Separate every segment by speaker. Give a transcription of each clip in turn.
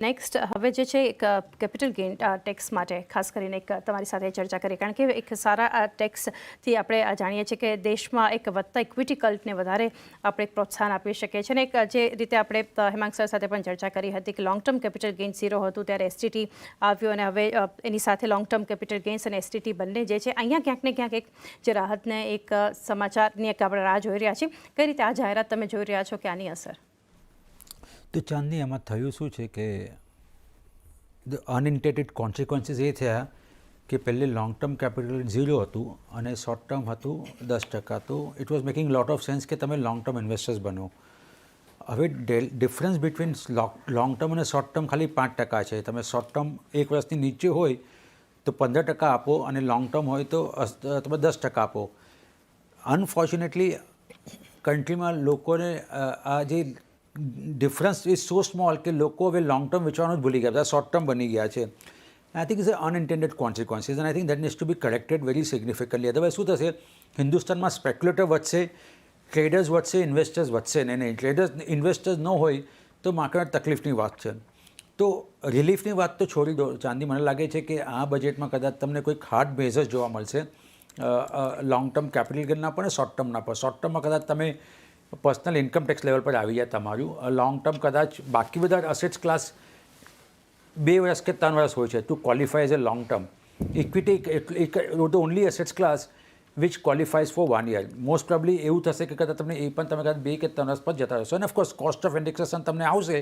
Speaker 1: Next હવે જે છે એક કેપિટલ ગેઇન ટેક્સ માટે ખાસ કરીને એક તમારી સાથે ચર્ચા કરીએ, કારણ કે એક સારા ટેક્સથી આપણે જાણીએ છીએ કે દેશમાં એક વધતા ઇક્વિટી કલ્ટને વધારે આપણે એક પ્રોત્સાહન આપી શકીએ છીએ. અને એક જે રીતે આપણે હેમાંગ સર સાથે પણ ચર્ચા કરી હતી કે લોંગ ટર્મ કેપિટલ ગેઇન 0 હતું ત્યારે એસટીટી આવ્યું, અને હવે એની સાથે લોંગ ટર્મ કેપિટલ ગેઇન્સ અને એસટીટી બંને જે છે અહીંયા ક્યાંક ને ક્યાંક એક જે રાહતને એક સમાચારની એક આપણે રાહ જોઈ રહ્યા છીએ. કઈ રીતે આ જાહેરાત તમે જોઈ રહ્યા છો કે આની અસર?
Speaker 2: તો ચાંદની એમાં થયું શું છે કે ધ અનઇન્ટેન્ડેડ કોન્સિક્વન્સીસ એ થયા કે પહેલે લોંગ ટર્મ કેપિટલ 0 હતું અને શોર્ટ ટર્મ હતું 10%. તો it was making lot of sense કે તમે લોંગ ટર્મ ઇન્વેસ્ટર્સ બનો. હવે ડિફરન્સ બિટવીન લોંગ ટર્મ અને શોર્ટ ટર્મ ખાલી 5% છે. તમે શોર્ટ ટર્મ એક વર્ષની નીચે હોય તો 15% આપો અને લોંગ ટર્મ હોય તો તમે 10% આપો. અનફોર્ચ્યુનેટલી કન્ટ્રીમાં લોકોને આ જે ડિફરન્સ ઇઝ સો સ્મોલ કે લોકો હવે લોંગ ટર્મ વિચારવાનું જ ભૂલી ગયા, બધા શોર્ટ ટર્મ બની ગયા છે. I think is unintended consequences and I think that needs to be corrected very significantly. Otherwise શું થશે, હિન્દુસ્તાનમાં સ્પેક્યુલેટર વધશે, ટ્રેડર્સ વધશે, ઇન્વેસ્ટર્સ વધશે નહીં. ઇન્વેસ્ટર્સ ન હોય તો માર્કેટ તકલીફની વાત છે. તો રિલીફની વાત તો છોડી દો ચાંદી. મને લાગે છે કે આ બજેટમાં કદાચ તમને કોઈ હાર્ડ મેઝર્સ જોવા મળશે લોંગ ટર્મ કેપિટલ ગેઇનના પણ, શોર્ટ ટર્મના પણ. શોર્ટ ટર્મમાં કદાચ તમે પર્સનલ ઇન્કમ ટેક્સ લેવલ પર આવી જાય તમારું. લોંગ ટર્મ કદાચ બાકી બધા અસેટ્સ ક્લાસ 2 વર્ષ કે 3 વર્ષ હોય છે to qualify as a long term. Equity the only assets class which qualifies for 1 year. Most probably એવું થશે કે કદાચ તમને એ પણ તમે કદાચ 2 કે 3 વર્ષ પર જતા રહેશો. અને ઓફકોર્સ કોસ્ટ ઓફ ઇન્ડેક્સેશન તમને આવશે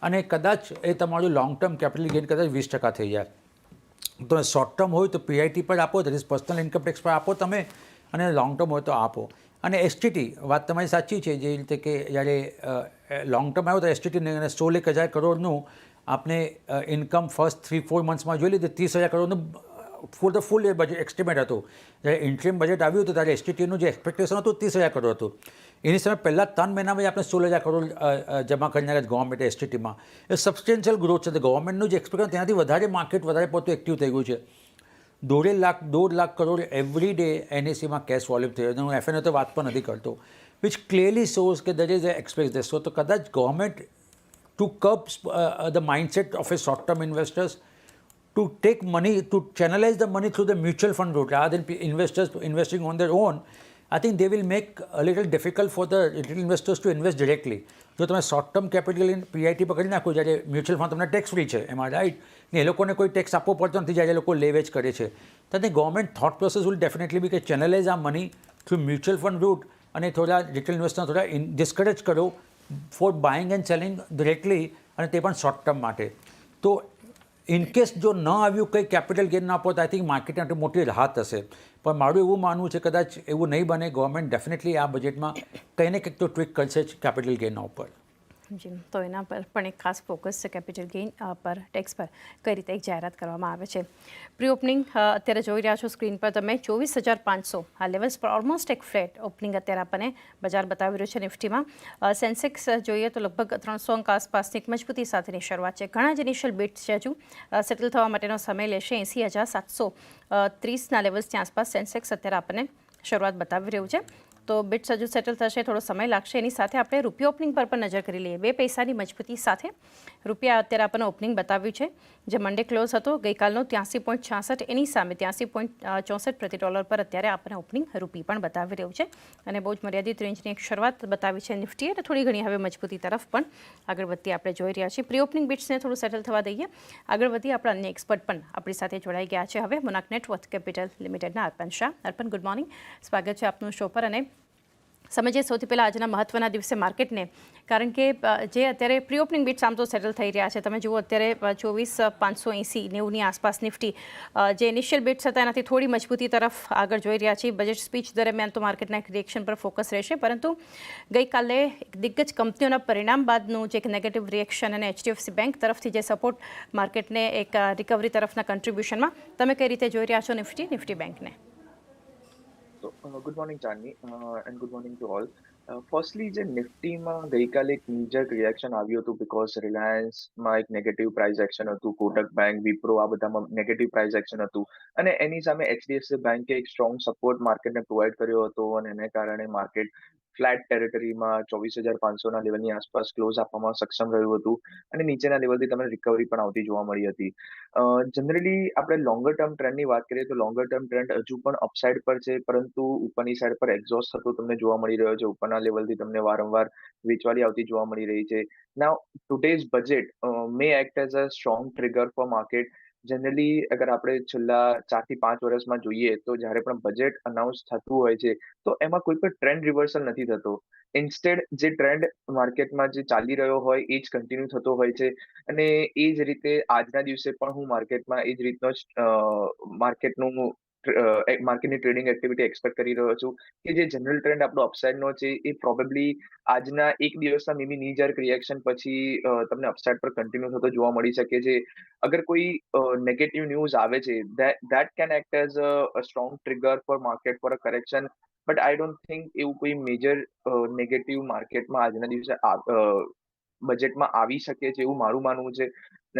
Speaker 2: અને કદાચ એ તમારું લોંગ ટર્મ કેપિટલ ગેઇન કદાચ 20% થઈ જાય. તમે શોર્ટ ટર્મ હોય તો પીઆઈટી પર આપો, that is personal income tax પર આપો તમે, અને લોંગ ટર્મ હોય તો આપો. અને એસટીટી વાત તમારી સાચી છે, જે રીતે કે જ્યારે લોંગ ટર્મ આવ્યો તો એસટીટી 16,000 કરોડનું આપણે ઇન્કમ ફર્સ્ટ 3-4 મંથ્સમાં જોઈ લીધી. 30,000 કરોડનું for the full year budget estimate હતું. જ્યારે ઇન્ટ્રીમ બજેટ આવ્યું હતું ત્યારે એસટીટીનું જે એક્સપેક્ટેશન હતું 30,000 કરોડ હતું. એની સામે પહેલાં 3 મહિનામાં આપણે 16,000 કરોડ જમા કરી નાખ્યા ગવર્મેન્ટ એસટીટીમાં. એ સબસ્ટેન્શિયલ ગ્રોથ છે. તો ગવર્મેન્ટનું જે એક્સપેક્ટેશન તેનાથી વધારે માર્કેટ વધારે પડતું એક્ટિવ થઈ ગયું છે. 1.5 લાખ કરોડ એવરી ડે એનએસીમાં કેશ વોલ્યુમ થયો. હું એફએનઓ તો વાત પણ નથી કરતો, વિચ ક્લિયરલી શોઝ કે there is a expect this. તો કદાચ government to curb the mindset of a short term investors to take money, to channelize the money through the mutual fund route rather than investors investing on their own, I think they will make a little difficult for the retail investors to invest directly. જો તમે short term capital in પીઆઈટી પકડી નાખો, જ્યારે mutual fund તમને tax free છે એમાં, right, ને એ લોકોને કોઈ ટેક્સ આપવો પડતો નથી જ્યારે એ લોકો લેવેજ કરે છે. તો તે government thought process will definitely be કે ચેનલાઇઝ આ money through mutual fund route અને થોડા રિટેલ ઇન્વેસ્ટરને થોડા ડિસ્કરેજ કરો for buying and selling directly, અને તે પણ શોર્ટ ટર્મ માટે. તો ઇનકેસ જો ન આવ્યું કંઈ કેપિટલ ગેઇન ના આપો તો આઈ થિંક માર્કેટ માટે મોટી રાહત હશે. પણ મારું એવું માનવું છે કદાચ એવું નહીં બને. ગવર્મેન્ટ ડેફિનેટલી આ બજેટમાં કંઈ ને કંઈક તો ટ્વીક કરશે જ કેપિટલ ગેઇનના ઉપર.
Speaker 1: જી, તો એના પર પણ એક ખાસ ફોકસ છે કેપિટલ ગેઇન પર, ટેક્સ પર કઈ રીતે એક જાહેરાત કરવામાં આવે છે. પ્રી ઓપનિંગ અત્યારે જોઈ રહ્યા છો સ્ક્રીન પર તમે 24,500 આ લેવલ્સ પર ઓલમોસ્ટ એક ફ્લેટ ઓપનિંગ અત્યારે આપણને બજાર બતાવી રહ્યું છે. નિફ્ટીમાં સેન્સેક્સ જોઈએ તો લગભગ 300 અંક આસપાસની એક મજબૂતી સાથેની શરૂઆત છે. ઘણા જ ઇનિશિયલ બિટ્સ છે, હજુ સેટલ થવા માટેનો સમય લેશે. 80,730ના લેવલ્સની આસપાસ સેન્સેક્સ અત્યારે આપણને શરૂઆત બતાવી રહ્યું છે. તો બિટ્સ હજુ સેટલ થશે, થોડો સમય લાગશે. એની સાથે આપણે રૂપિયા ઓપનિંગ પર પણ નજર કરી લઈએ. 2 પૈસાની મજબૂતી સાથે રૂપિયા અત્યારે આપણને ઓપનિંગ બતાવ્યું છે. જે મંડે ક્લોઝ હતો ગઈકાલનો 83.66, એની સામે 83.64 પ્રતિ ડોલર પર અત્યારે આપણને ઓપનિંગ રૂપી પણ બતાવી રહ્યું છે. અને બહુ જ મર્યાદિત રેન્જની એક શરૂઆત બતાવી છે નિફ્ટીએ, અને થોડી ઘણી હવે મજબૂતી તરફ પણ આગળ વધતી આપણે જોઈ રહ્યા છીએ. પ્રી ઓપનિંગ બિટ્સને થોડું સેટલ થવા દઈએ. આગળ વધી આપણા અન્ય એક્સપર્ટ પણ આપણી સાથે જોડાઈ ગયા છે. હવે મોનાક નેટવર્થ કેપિટલ લિમિટેડના અર્પણ શાહ. અર્પણ, ગુડ મોર્નિંગ, સ્વાગત છે આપનું શો પર. અને સમજીએ સૌથી પહેલાં આજના મહત્ત્વના દિવસે માર્કેટને, કારણ કે જે અત્યારે પ્રી ઓપનિંગ બિટ્સ આમ તો સેટલ થઈ રહ્યા છે. તમે જુઓ અત્યારે 24,580-90ની આસપાસ નિફ્ટી જે ઇનિશિયલ બિટ્સ હતા એનાથી થોડી મજબૂતી તરફ આગળ જોઈ રહ્યા છીએ. બજેટ સ્પીચ દરમિયાન તો માર્કેટના એક રિએક્શન પર ફોકસ રહેશે, પરંતુ ગઈકાલે દિગ્ગજ કંપનીઓના પરિણામ બાદનું જે એક નેગેટિવ રિએક્શન અને એચડીએફસી બેંક તરફથી જે સપોર્ટ માર્કેટને એક રિકવરી તરફના કન્ટ્રીબ્યુશનમાં, તમે કઈ રીતે જોઈ રહ્યા છો નિફ્ટી બેંકને?
Speaker 3: So, good morning, Chandni, and good morning to all. Firstly જે નિફ્ટીમાં ગઈકાલે એક નીજક રિએક્શન આવ્યું હતું બીકોઝ રિલાયન્સમાં એક નેગેટિવ પ્રાઇસ એક્શન હતું, કોટક બેંક, વિપ્રો આ બધામાં નેગેટિવ પ્રાઇસ એક્શન હતું, અને એની સામે એચડીએફસી બેંકે એક સ્ટ્રોંગ સપોર્ટ માર્કેટને પ્રોવાઈડ કર્યો હતો, અને એને કારણે માર્કેટ ફ્લેટ ટેરેટરીમાં 24,500ના લેવલની આસપાસ ક્લોઝ આપવામાં સક્ષમ રહ્યું હતું અને નીચેના લેવલથી તમને રિકવરી પણ આવતી જોવા મળી હતી. જનરલી આપણે લોંગર ટર્મ ટ્રેન્ડની વાત કરીએ તો લોંગર ટર્મ ટ્રેન્ડ હજુ પણ અપસાઇડ પર છે, પરંતુ ઉપરની સાઈડ પર એક્ઝોસ્ટ થતો તમને જોવા મળી રહ્યો છે. ઉપરના લેવલથી તમને વારંવાર વેચવાલી આવતી જોવા મળી રહી છે. Now today's budget may act as a strong trigger for market. Generally અગર આપણે છેલ્લા 4 થી 5 વર્ષમાં જોઈએ તો જ્યારે પણ બજેટ અનાઉન્સ થતું હોય છે તો એમાં કોઈ પણ ટ્રેન્ડ રિવર્સલ નથી થતો. ઇન્સ્ટેડ જે ટ્રેન્ડ માર્કેટમાં જે ચાલી રહ્યો હોય એ જ કન્ટિન્યુ થતો હોય છે અને એ જ રીતે આજના દિવસે પણ હું માર્કેટમાં એ જ રીતનો જ માર્કેટની ટ્રેડિંગ એક્ટિવિટી એક્સપેક્ટ કરી રહ્યો છું કે જે જનરલ ટ્રેન્ડ આપણો અપસાઇડનો છે એ પ્રોબેબલી આજના એક દિવસના મે બી ની જર્ક રિએક્શન પછી તમને અપસાઇડ પર કન્ટિન્યુ થતો જોવા મળી શકે છે. અગર કોઈ નેગેટિવ ન્યૂઝ આવે છે that can act as a strong trigger for market for a correction, but I don't think એવું કોઈ મેજર નેગેટિવ માર્કેટમાં આજના દિવસે બજેટમાં આવી શકે છે એવું મારું માનવું છે.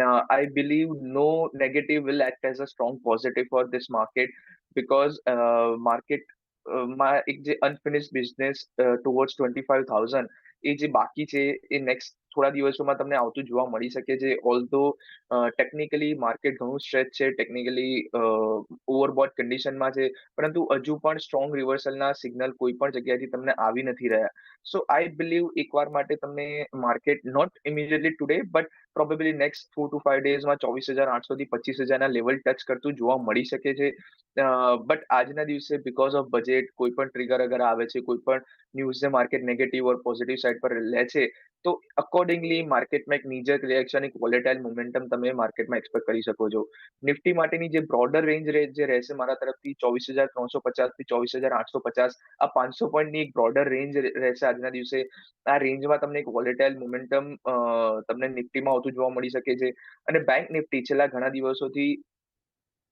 Speaker 3: I believe no negative will act as a strong positive for this market because market માં એક જે અનફિનિશ બિઝનેસ ટુવર્ડ્સ 25,000 એ જે બાકી છે એ નેક્સ્ટ થોડા દિવસોમાં તમને આવતું જોવા મળી શકે છે. ઓલ્ધો ટેકનિકલી માર્કેટ ઘણું સ્ટ્રેચ છે, ટેકનિકલી ઓવરબોટ કન્ડિશનમાં છે, પરંતુ હજુ પણ સ્ટ્રોંગ રિવર્સલના સિગ્નલ કોઈ પણ જગ્યાએથી તમને આવી નથી રહ્યા. સો આઈ બિલીવ એકવાર માટે તમને market not immediately today but probably next 4 to 5 ડેઝમાં 24,800 થી 25,000ના લેવલ ટચ કરતું જોવા મળી શકે છે. બટ આજના દિવસે બીકોઝ ઓફ બજેટ કોઈ પણ ટ્રિગર અગર આવે છે, કોઈ પણ ન્યૂઝને માર્કેટ નેગેટિવ ઓર પોઝિટિવ સાઇડ પર લે છે તો અકોર્ડિંગલી માર્કેટમાં એક નીજક રિએક્શન, એક વોલેટાઇલ મોમેન્ટમ તમે માર્કેટમાં એક્સપેક્ટ કરી શકો છો. નિફ્ટી માટેની જે બ્રોડર રેન્જ જે રહેશે મારા તરફથી 24,350 થી 24,850, આ 500 પોઈન્ટની એક બ્રોડર રેન્જ રહેશે આજના દિવસે. આ રેન્જમાં તમને એક વોલેટાઇલ મોમેન્ટમ તમને નિફ્ટીમાં આવતું જોવા મળી શકે છે અને બેંક નિફ્ટી છેલ્લા ઘણા દિવસોથી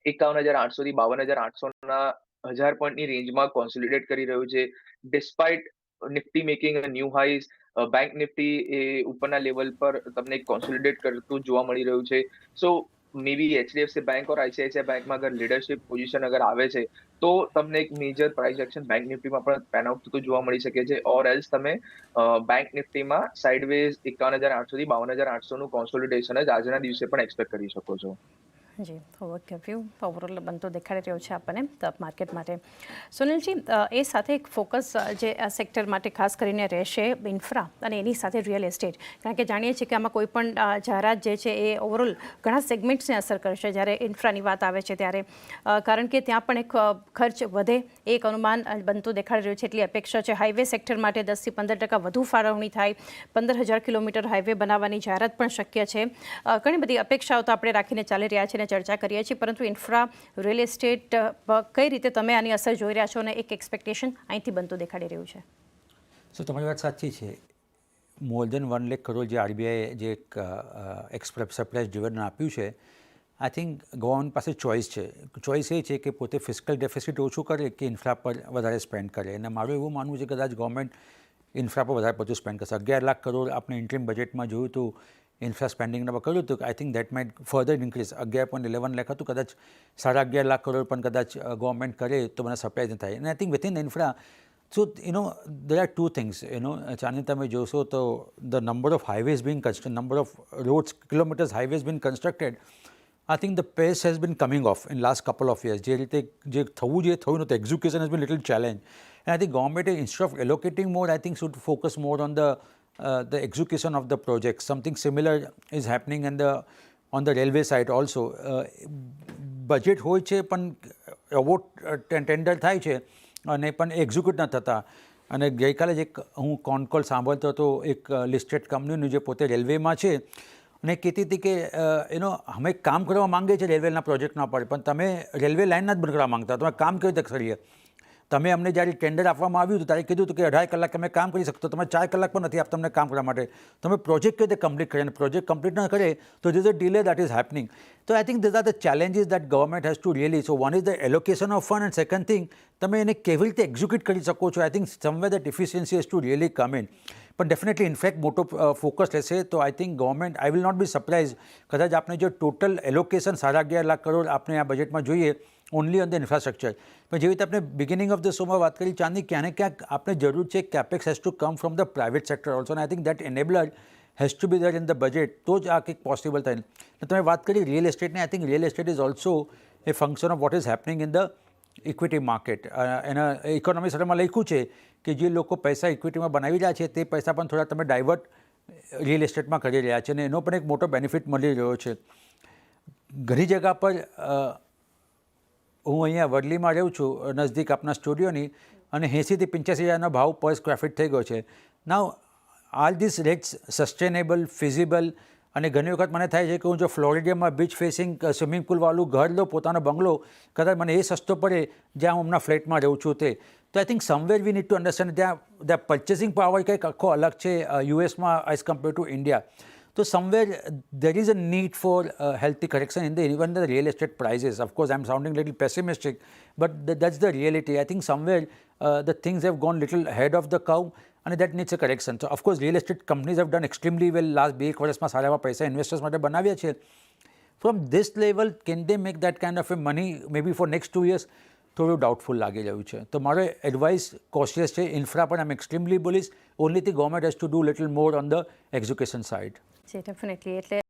Speaker 3: 51,800 થી 52,800ના 1000 પોઈન્ટની રેન્જમાં કોન્સોલિડેટ કરી રહ્યું છે. Despite Nifty making new highs, bank Nifty એ ઉપરના લેવલ પર તમને કોન્સોલિડેટ કરતું જોવા મળી રહ્યું છે. સો મે બી એચડીએફસી બેંક ઓર આઈસીઆઈસીઆઈ બેંકમાં અગર લીડરશિપ પોઝિશન અગર આવે છે તો તમને એક મેજર પ્રાઇસ એક્શન બેંક નિફ્ટીમાં પણ પેન આઉટ થતું જોવા મળી શકે છે. ઓર એલ્સ તમે બેંક નિફ્ટીમાં સાઇડવેઝ 51,800 થી 52,800નું કોન્સોલિડેશન જ આજના દિવસે પણ એક્સપેક્ટ કરી શકો છો.
Speaker 1: જી, ઓવરવ્યૂ ઓવરઓલ બનતો દેખાડી રહ્યો છે આપણને માર્કેટ માટે. સુનિલજી, એ સાથે એક ફોકસ જે આ સેક્ટર માટે ખાસ કરીને રહેશે ઇન્ફ્રા અને એની સાથે રિયલ એસ્ટેટ, કારણ કે જાણીએ છીએ કે આમાં કોઈ પણ જાહેરાત જે છે એ ઓવરઓલ ઘણા સેગમેન્ટ્સને અસર કરશે જ્યારે ઇન્ફ્રાની વાત આવે છે ત્યારે, કારણ કે ત્યાં પણ એક ખર્ચ વધે એક અનુમાન બનતું દેખાડી રહ્યું છે. એટલી અપેક્ષા છે. હાઈવે સેક્ટર માટે 10 થી 15% વધુ ફાળવણી થાય, 15,000 કિલોમીટર હાઈવે બનાવવાની જાહેરાત પણ શક્ય છે. ઘણી બધી અપેક્ષાઓ તો આપણે રાખીને ચાલી રહ્યા છીએ, ચર્ચા કરીએ છીએ, પરંતુ ઇન્ફ્રા રિયલ એસ્ટેટ કઈ રીતે તમે આની અસર જોઈ રહ્યા છો અને એક એક્સપેક્ટેશન અહીંથી બનતું દેખાડી રહ્યું છે?
Speaker 2: સો તમારી વાત સાચી છે. મોર દેન 1 લાખ કરોડ જે આરબીઆઈએ જે એક સરપ્રાઇઝ ડિવિડન્ડ આપ્યું છે, આઈ થિંક ગવર્મેન્ટ પાસે ચોઇસ છે. ચોઇસ એ છે કે પોતે ફિસ્કલ ડેફિસિટ ઓછું કરે કે ઇન્ફ્રા પર વધારે સ્પેન્ડ કરે. અને મારું એવું માનવું છે કે કદાચ ગવર્મેન્ટ ઇન્ફ્રા પર વધારે પડતું સ્પેન્ડ કરશે. 11 લાખ કરોડ આપણે ઇન્ટરિમ બજેટમાં જોયું હતું ઇન્ફ્રા સ્પેન્ડિંગના પર કર્યું હતું. આઈ think that might further increase. 11.11 lakh હતું, કદાચ 11.5 લાખ કરોડ પણ કદાચ ગવર્મેન્ટ કરે તો મને સરપ્રાઇઝ ન થાય. અને I think within infra, so there are two things. ચાંદની તમે જોશો તો the number of highways being constructed, number of roads, kilometers highways being constructed, I think the pace has been coming off in last couple of years. જે રીતે જે થવું જોઈએ થયું નહોતું. Execution has been little challenge. And I think government, instead of allocating more, I think should focus more on the execution of the project. Something similar is happening on the railway side also. Budget હોય છે પણ award tender થાય છે અને પણ execute ન થતા. અને ગઈકાલે જ એક હું કોલ સાંભળતો હતો એક લિસ્ટેડ કંપનીનું જે પોતે રેલવેમાં છે અને કહેતી હતી કે અમે કામ કરવા માંગીએ છીએ રેલવેના પ્રોજેક્ટના પર, પણ તમે રેલવે લાઇનના જ બંધ કરવા માંગતા, તમે કામ કેવી રીતે કરીએ? તમે અમને જ્યારે ટેન્ડર આપવામાં આવ્યું હતું ત્યારે કીધું હતું કે 18 કલાક અમે કામ કરી શકતો, તમે 4 કલાક પણ નથી આપતા અમને કામ કરવા માટે. તમે પ્રોજેક્ટ કેવી રીતે કમ્પ્લીટ કરે? અને પ્રોજેક્ટ કમ્પ્લીટ ન કરે તો this a delay that is happening. So I think these are the challenges that government has to really, so one is the allocation of fund and second thing, તમે એને કેવી રીતે execute કરી શકો છો. I think somewhere that efficiency has to really come in. પણ definitely in fact મોટો focus રહેશે. તો I think government, I will not be surprise કદાચ આપણે જો ટોટલ એલોકેશન 11.5 લાખ કરોડ આપણે આ બજેટમાં જોઈએ ઓનલી ઓન ધ ઇન્ફ્રાસ્ટ્રક્ચર. પણ જેવી રીતે આપણે બિગિનિંગ ઓફ ધ શોમાં વાત કરી ચાંદની, ક્યાંને ક્યાંક આપણે જરૂર છે capex has to come from the private sector also, અને I think that enabler has to be there in the budget, તો જ આ કંઈક પોસિબલ થાય. તમે વાત કરી રિયલ એસ્ટેટની, I think real estate is also a function of what is happening in the equity market. એના ઇકોનોમી સર્વેમાં લખ્યું છે કે જે લોકો પૈસા ઇક્વિટીમાં બનાવી રહ્યા છે તે પૈસા પણ થોડા તમે ડાયવર્ટ રિયલ એસ્ટેટમાં કરી રહ્યા છે, અને એનો પણ એક મોટો બેનિફિટ મળી રહ્યો છે. ઘણી જગ્યા પર હું અહીંયા વડલીમાં રહું છું નજદીક આપણા સ્ટુડિયોની, અને 80,000 થી 85,000નો ભાવ પર સ્ક્વેર ફીટ થઈ ગયો છે. Now are this rates sustainable, feasible? અને ઘણી વખત મને થાય છે કે હું જો ફ્લોરિડામાં બીચ ફેસિંગ સ્વિમિંગ પુલવાળું ઘર લો, પોતાનો બંગલો, કદાચ મને એ સસ્તો પડે જ્યાં હું હમણાં ફ્લેટમાં રહું છું તે. તો I think somewhere we need to understand ત્યાં પર્ચેસિંગ પાવર કંઈક આખો અલગ છે યુએસમાં એઝ કમ્પેર ટુ ઇન્ડિયા. તો somewhere there is a need for healthy correction in even the real estate prices. Of course, I'm sounding a little pessimistic, but that's the reality. I think somewhere the things have gone little ahead of the curve, and that needs a correction. So, of course, real estate companies have done extremely well. Last 2 વર્ષમાં સારા એવા પૈસા investors માટે બનાવ્યા છે. From this level, can they make that kind of a money maybe for next 2 years? થોડું doubtful લાગી રહ્યું છે. તો મારો એડવાઇસ કોશિયસ છે. ઇન્ફ્રા પણ I am extremely bullish. Only the government has to do little more on the education side.
Speaker 1: જી, definitely. એટલે